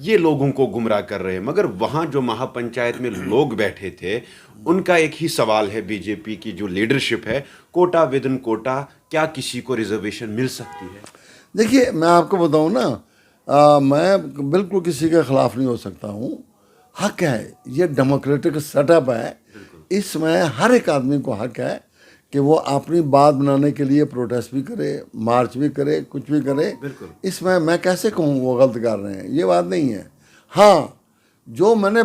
یہ لوگوں کو گمراہ کر رہے ہیں. مگر وہاں جو مہا پنچایت میں لوگ بیٹھے تھے ان کا ایک ہی سوال ہے بی جے پی کی جو لیڈرشپ ہے, کوٹا ود ان کوٹا, کیا کسی کو ریزرویشن مل سکتی ہے؟ دیکھیے میں آپ کو بتاؤں نا, میں بالکل کسی کے خلاف نہیں ہو سکتا ہوں. حق ہے, یہ ڈیموکریٹک سیٹ اپ ہے, اس میں ہر ایک آدمی کو حق ہے کہ وہ اپنی بات بنانے کے لیے پروٹیسٹ بھی کرے, مارچ بھی کرے, کچھ بھی کرے. اس میں کیسے کہوں وہ غلط کر رہے ہیں, یہ بات نہیں ہے. ہاں جو میں نے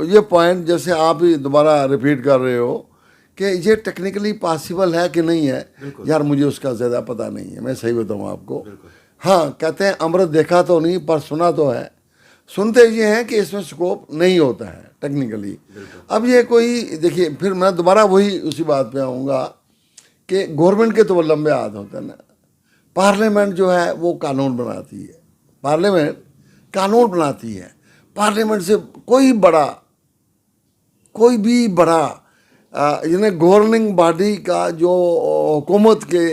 یہ پوائنٹ جیسے آپ ہی دوبارہ ریپیٹ کر رہے ہو کہ یہ ٹیکنیکلی پاسبل ہے کہ نہیں ہے, یار مجھے اس کا زیادہ پتہ نہیں ہے, میں صحیح بتاؤں آپ کو. ہاں کہتے ہیں امرت دیکھا تو نہیں پر سنا تو ہے. سنتے یہ ہیں کہ اس میں سکوپ نہیں ہوتا ہے ٹیکنیکلی. اب یہ کوئی دیکھیے, پھر میں دوبارہ وہی اسی بات پہ آؤں گا کہ گورنمنٹ کے تو وہ لمبے ہاتھ ہوتے ہیں نا. پارلیمنٹ جو ہے وہ قانون بناتی ہے, پارلیمنٹ قانون بناتی ہے. پارلیمنٹ سے کوئی بھی بڑا یعنی گورننگ باڈی کا جو حکومت کے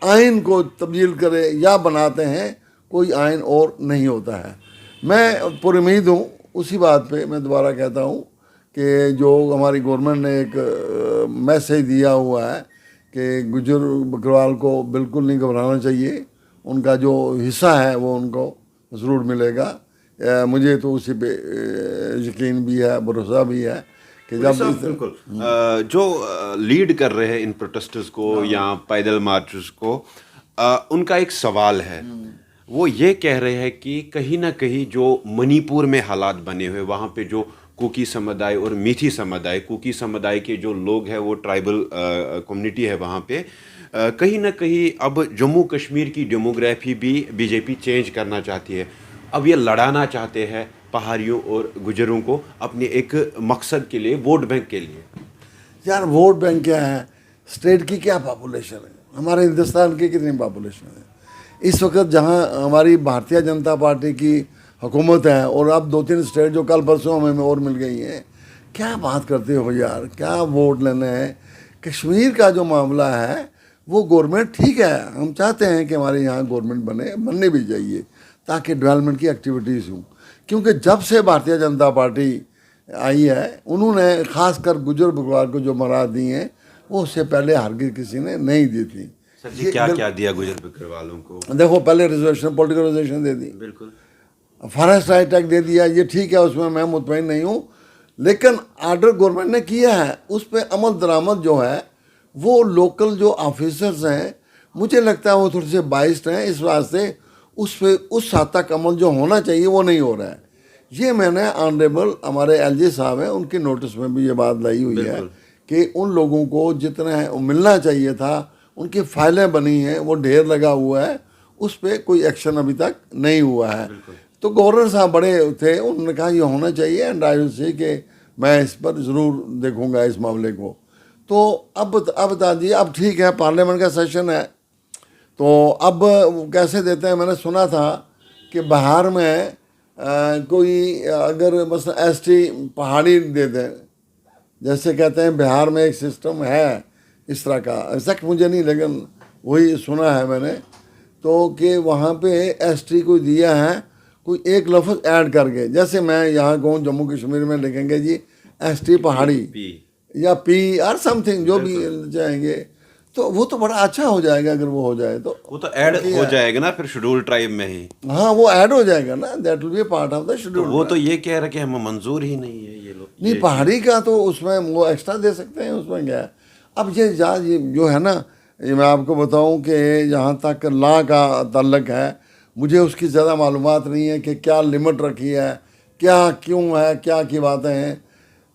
آئین کو تبدیل کرے یا بناتے ہیں, کوئی آئین اور نہیں ہوتا ہے. میں پر امید ہوں, اسی بات پہ میں دوبارہ کہتا ہوں کہ جو ہماری گورنمنٹ نے ایک میسیج دیا ہوا ہے کہ گجر بکروال کو بالکل نہیں گھبرانا چاہیے, ان کا جو حصہ ہے وہ ان کو ضرور ملے گا. مجھے تو اسی پہ یقین بھی ہے, بھروسہ بھی ہے کہ جب بالکل جو لیڈ کر رہے ہیں ان پروٹیسٹرز کو یا پیدل مارچز کو, ان کا ایک سوال ہے. وہ یہ کہہ رہے ہیں کہ کہیں نہ کہیں جو منی پور میں حالات بنے ہوئے, وہاں پہ جو کوکی سمودائے اور میتھی سمودائے, کوکی سمودائے کے جو لوگ ہیں وہ ٹرائبل کمیونٹی ہے وہاں پہ, کہیں نہ کہیں اب جموں کشمیر کی ڈیموگرافی بھی بی جے پی چینج کرنا چاہتی ہے. اب یہ لڑانا چاہتے ہیں پہاڑیوں اور گجروں کو اپنے ایک مقصد کے لیے, ووٹ بینک کے لیے. یار ووٹ بینک کیا ہے, اسٹیٹ کی کیا پاپولیشن ہے, ہمارے ہندوستان کی کتنی پاپولیشن ہے اس وقت, جہاں ہماری بھارتیہ جنتا پارٹی کی حکومت ہے, اور اب 2-3 اسٹیٹ جو کل پرسوں ہمیں اور مل گئی ہیں. کیا بات کرتے ہو یار, کیا ووٹ لینا ہے. کشمیر کا جو معاملہ ہے وہ گورنمنٹ ٹھیک ہے, ہم چاہتے ہیں کہ ہمارے یہاں گورنمنٹ بننے بھی چاہیے تاکہ ڈیولپمنٹ کی ایکٹیویٹیز ہوں. کیونکہ جب سے بھارتیہ جنتا پارٹی آئی ہے انہوں نے خاص کر گجر بکروال کو جو مراد دی ہیں وہ اس سے پہلے ہرگز کسی نے نہیں دی تھی. سر جی کیا کیا دیا گجر بکروالوں کو؟ دیکھو پہلے ریزرویشن, پولیٹیکل ریزرویشن دے دی, بالکل. فارسٹ رائٹ ایکٹ دے دیا, یہ ٹھیک ہے, اس میں مطمئن نہیں ہوں, لیکن آرڈر گورنمنٹ نے کیا ہے, اس پہ عمل درآمد جو ہے وہ لوکل جو آفیسرز ہیں مجھے لگتا ہے وہ تھوڑے سے بائسڈ ہیں, اس واسطے اس پہ اس حد تک عمل جو ہونا چاہیے وہ نہیں ہو رہا ہے. یہ میں نے آنریبل ہمارے ایل جی صاحب ہیں ان کی نوٹس میں بھی یہ بات لائی ہوئی ہے کہ ان لوگوں کو جتنا ملنا چاہیے تھا, ان کی فائلیں بنی ہیں, وہ ڈھیر لگا ہوا ہے, اس پہ کوئی ایکشن ابھی تک نہیں ہوا ہے. تو گورنر صاحب بڑے تھے, انہوں نے کہا یہ ہونا چاہیے, اینڈ آئی ول سی کہ میں اس پر ضرور دیکھوں گا اس معاملے کو. تو اب بتا دیجیے, اب ٹھیک ہے پارلیمنٹ کا سیشن ہے تو اب کیسے دیتے ہیں. میں نے سنا تھا کہ بہار میں کوئی اگر مثلا ایس ٹی پہاڑی دے دیں, جیسے کہتے ہیں بہار میں ایک سسٹم ہے اس طرح کا, ایگزیکٹ مجھے نہیں لیکن وہی سنا ہے میں نے, تو کہ وہاں پہ ایس ٹی کو دیا ہے کوئی ایک لفظ ایڈ کر کے, جیسے میں یہاں کہوں جموں کشمیر میں لکھیں گے جی ایس ٹی پہاڑی یا پی اور سم تھنگ جو بھی چاہیں گے, تو وہ تو بڑا اچھا ہو جائے گا اگر وہ ہو جائے تو. وہ تو ایڈ ہو جائے گا نا پھر شیڈول ٹرائب میں ہی. ہاں وہ ایڈ ہو جائے گا نا, that will be a part of the schedule. وہ تو یہ کہہ رہے کہ ہمیں منظور ہی نہیں ہے یہ لوگ. نہیں پہاڑی کا تو اس میں وہ ایکسٹرا دے سکتے ہیں, اس میں کیا ہے. اب یہ جو ہے نا, یہ میں آپ کو بتاؤں کہ جہاں تک لا کا تعلق ہے مجھے اس کی زیادہ معلومات نہیں ہے کہ کیا لمٹ رکھی ہے, کیا کیوں ہے, کیا کی باتیں ہیں.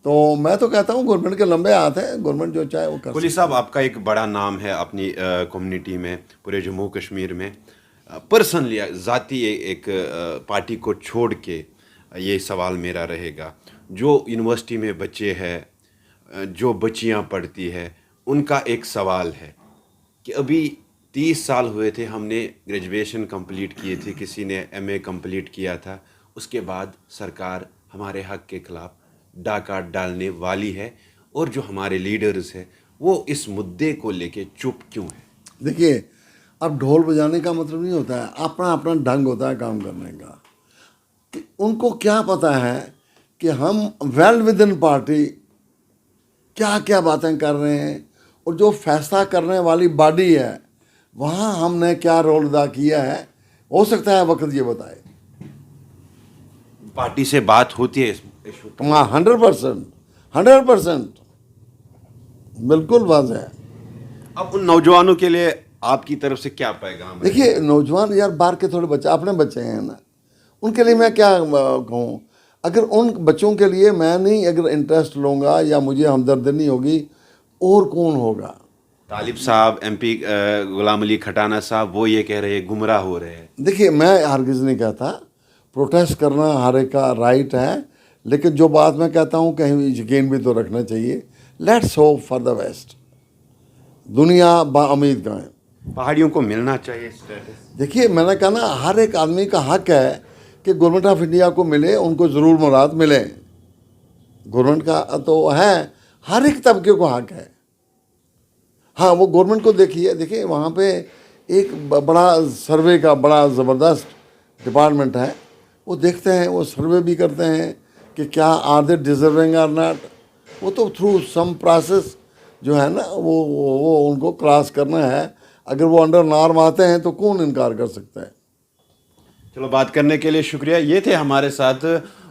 تو میں تو کہتا ہوں گورنمنٹ کے لمبے ہاتھ ہیں, گورنمنٹ جو چاہے وہ کر. کوہلی صاحب آپ کا ایک بڑا نام ہے اپنی کمیونٹی میں, پورے جموں کشمیر میں. پرسنلی ذاتی ایک پارٹی کو چھوڑ کے یہ سوال میرا رہے گا, جو یونیورسٹی میں بچے ہیں, جو بچیاں پڑھتی ہے, ان کا ایک سوال ہے کہ ابھی 30 سال ہوئے تھے, ہم نے گریجویشن کمپلیٹ کیے تھے, کسی نے ایم اے کمپلیٹ کیا تھا, اس کے بعد سرکار ہمارے حق کے خلاف ڈاکہ ڈالنے والی ہے, اور جو ہمارے لیڈرز ہیں وہ اس مدعے کو لے کے چپ کیوں ہیں؟ دیکھیے اب ڈھول بجانے کا مطلب نہیں ہوتا ہے, اپنا اپنا ڈھنگ ہوتا ہے کام کرنے کا. کہ ان کو کیا پتہ ہے کہ ہم ویل ود ان پارٹی کیا کیا باتیں کر رہے ہیں، اور جو فیصلہ کرنے والی باڈی ہے وہاں ہم نے کیا رول ادا کیا ہے. ہو سکتا ہے وقت یہ بتائے. پارٹی سے بات ہوتی ہے اس ایشو پر؟ ہاں 100% بالکل واضح ہے. اب ان نوجوانوں کے لیے آپ کی طرف سے کیا پیغام ہے؟ دیکھیے نوجوان یار باہر کے تھوڑے بچے اپنے بچے ہیں نا، ان کے لیے میں کیا کہوں. اگر ان بچوں کے لیے میں نہیں اگر انٹرسٹ لوں گا یا مجھے ہمدردی نہیں ہوگی، اور کون ہوگا؟ طالب صاحب، ایم پی غلام علی کھٹانہ صاحب، وہ یہ کہہ رہے ہیں گمراہ ہو رہے ہیں. دیکھیے میں ہرگز نہیں کہتا، پروٹیسٹ کرنا ہر ایک کا رائٹ ہے، لیکن جو بات میں کہتا ہوں کہیں یقین بھی تو رکھنا چاہیے. Let's hope for the best. دنیا با امید کا ہے. پہاڑیوں کو ملنا چاہیے اسٹیٹس. دیکھیے میں نے کہا نا ہر ایک آدمی کا حق ہے کہ گورنمنٹ آف انڈیا کو ملے، ان کو ضرور مراد ملے. گورنمنٹ کا تو ہے، ہر ایک طبقے کو حق ہے. ہاں وہ گورنمنٹ کو دیکھیے وہاں پہ ایک بڑا سروے کا بڑا زبردست ڈپارٹمنٹ ہے. وہ دیکھتے ہیں، وہ سروے بھی کرتے ہیں کہ کیا are they deserving or not. وہ تو تھرو سم پروسیس جو ہے نا وہ ان کو کراس کرنا ہے. اگر وہ انڈر نارم آتے ہیں تو کون انکار کر سکتا ہے. چلو بات کرنے کے لیے شکریہ. یہ تھے ہمارے ساتھ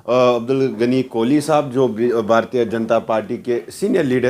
عبدالغنی کولی صاحب، جو بھارتیہ جنتا پارٹی کے سینئر لیڈر.